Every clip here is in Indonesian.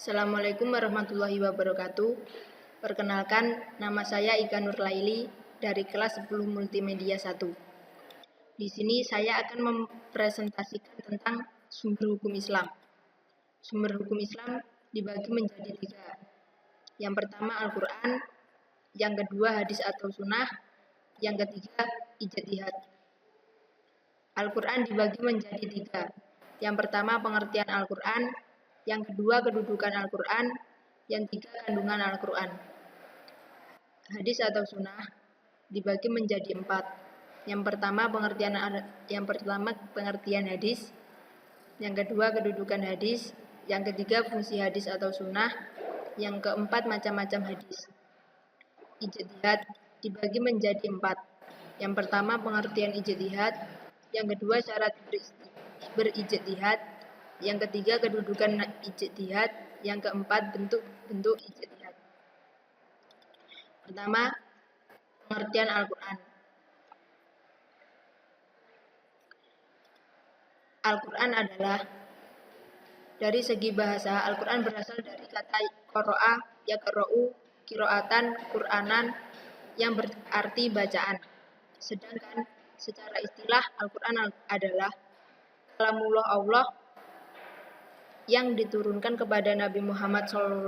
Assalamualaikum warahmatullahi wabarakatuh. Perkenalkan, nama saya Ika Nurlaili dari kelas 10 Multimedia 1. Di sini saya akan mempresentasikan tentang sumber hukum Islam. Sumber hukum Islam dibagi menjadi 3. Yang pertama Al-Quran, yang kedua hadis atau sunnah, yang ketiga ijtihad. Al-Quran dibagi menjadi 3. Yang pertama pengertian Al-Quran, yang kedua kedudukan Al-Quran, yang ketiga kandungan Al-Quran. Hadis atau sunnah dibagi menjadi 4. Yang pertama pengertian hadis, yang kedua kedudukan hadis, yang ketiga fungsi hadis atau sunnah, yang keempat macam-macam hadis. Ijtihad dibagi menjadi 4. Yang pertama pengertian ijtihad, yang kedua syarat berijtihad, yang ketiga kedudukan ijtihad, yang keempat bentuk-bentuk ijtihad. Pertama, pengertian Al-Quran. Al-Quran adalah, dari segi bahasa, Al-Quran berasal dari kata qara'a, yaqra'u, qira'atan, Qur'anan, yang berarti bacaan. Sedangkan secara istilah, Al-Quran adalah kalamullah Allah yang diturunkan kepada Nabi Muhammad SAW,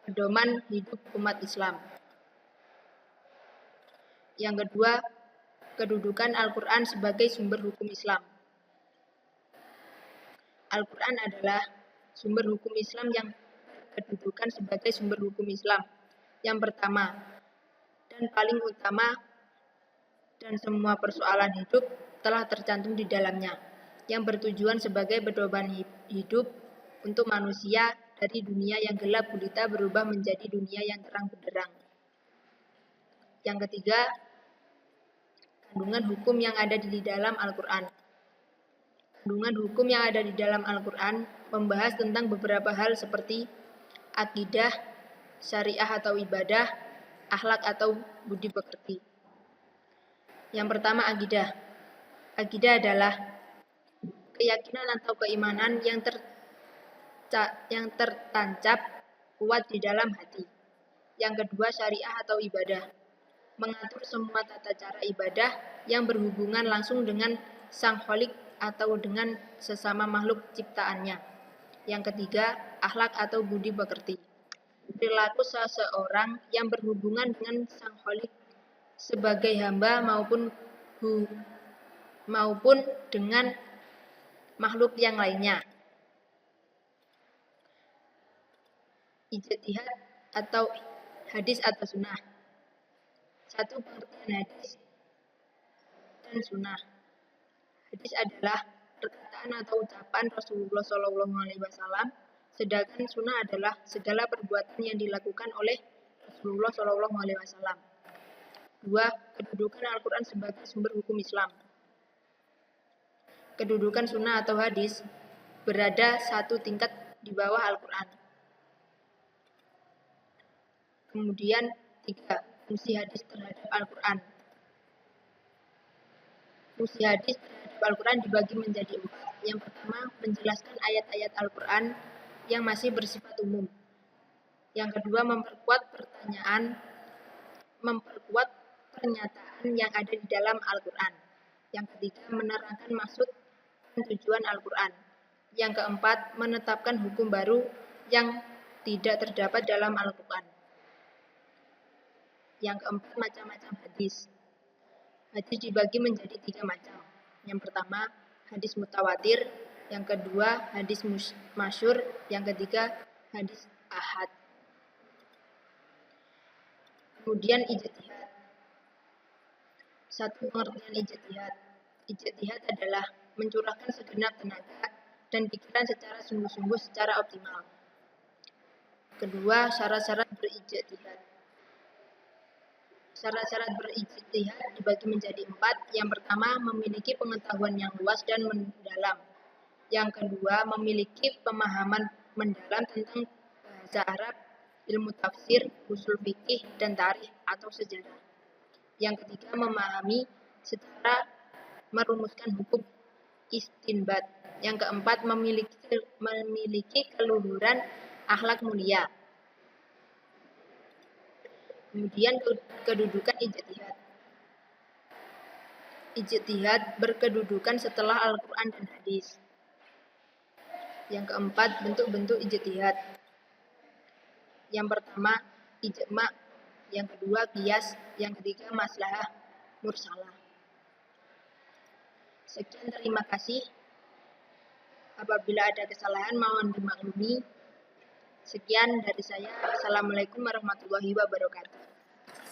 pedoman hidup umat Islam. Yang kedua, kedudukan Al-Quran sebagai sumber hukum Islam. Al-Quran adalah sumber hukum Islam yang kedudukan sebagai sumber hukum Islam yang pertama dan paling utama, dan semua persoalan hidup telah tercantum di dalamnya, yang bertujuan sebagai pedoman hidup untuk manusia dari dunia yang gelap gulita berubah menjadi dunia yang terang benderang. Yang ketiga, kandungan hukum yang ada di dalam Al-Quran. Kandungan hukum yang ada di dalam Al-Quran membahas tentang beberapa hal seperti akidah, syariah atau ibadah, akhlak atau budi pekerti. Yang pertama akidah. Akidah adalah keyakinan atau keimanan yang tertancap kuat di dalam hati. Yang kedua syariah atau ibadah, mengatur semua tata cara ibadah yang berhubungan langsung dengan Sang Khalik atau dengan sesama makhluk ciptaannya. Yang ketiga akhlak atau budi pekerti, perilaku seseorang yang berhubungan dengan Sang Khalik sebagai hamba maupun dengan makhluk yang lainnya. Ijtihad atau hadis atau sunnah. 1. Pengertian hadis dan sunnah. Hadis adalah perkataan atau ucapan Rasulullah SAW, sedangkan sunnah adalah segala perbuatan yang dilakukan oleh Rasulullah SAW. 2. Kedudukan Al-Quran sebagai sumber hukum Islam. Kedudukan sunnah atau hadis berada satu tingkat di bawah Al-Quran. Kemudian 3. Fungsi hadis terhadap Al-Quran. Fungsi hadis terhadap Al-Quran dibagi menjadi 4. Yang pertama, menjelaskan ayat-ayat Al-Quran yang masih bersifat umum. Yang kedua, memperkuat pernyataan yang ada di dalam Al-Quran. Yang ketiga, menerangkan maksud dan tujuan Al-Quran. Yang keempat, menetapkan hukum baru yang tidak terdapat dalam Al-Quran. Yang keempat, macam-macam hadis. Hadis dibagi menjadi 3 macam. Yang pertama, hadis mutawatir. Yang kedua, hadis masyhur. Yang ketiga, hadis ahad. Kemudian ijtihad. 1. Pengertian ijtihad. Ijtihad adalah mencurahkan segenap tenaga dan pikiran secara sungguh-sungguh secara optimal. Kedua, syarat-syarat berijtihad. Syarat-syarat berijtihad dibagi menjadi 4. Yang pertama, memiliki pengetahuan yang luas dan mendalam. Yang kedua, memiliki pemahaman mendalam tentang bahasa Arab, ilmu tafsir, usul fikih, dan tarikh atau sejarah. Yang ketiga, memahami secara merumuskan hukum istinbat. Yang keempat, memiliki keluhuran akhlak mulia. Kemudian kedudukan ijtihad. Ijtihad berkedudukan setelah Al-Quran dan hadis. Yang keempat, bentuk-bentuk ijtihad. Yang pertama, ijma'. Yang kedua, qiyas. Yang ketiga, maslahah mursalah. Sekian, terima kasih. Apabila ada kesalahan, mohon dimaklumi. Sekian dari saya. Assalamualaikum warahmatullahi wabarakatuh.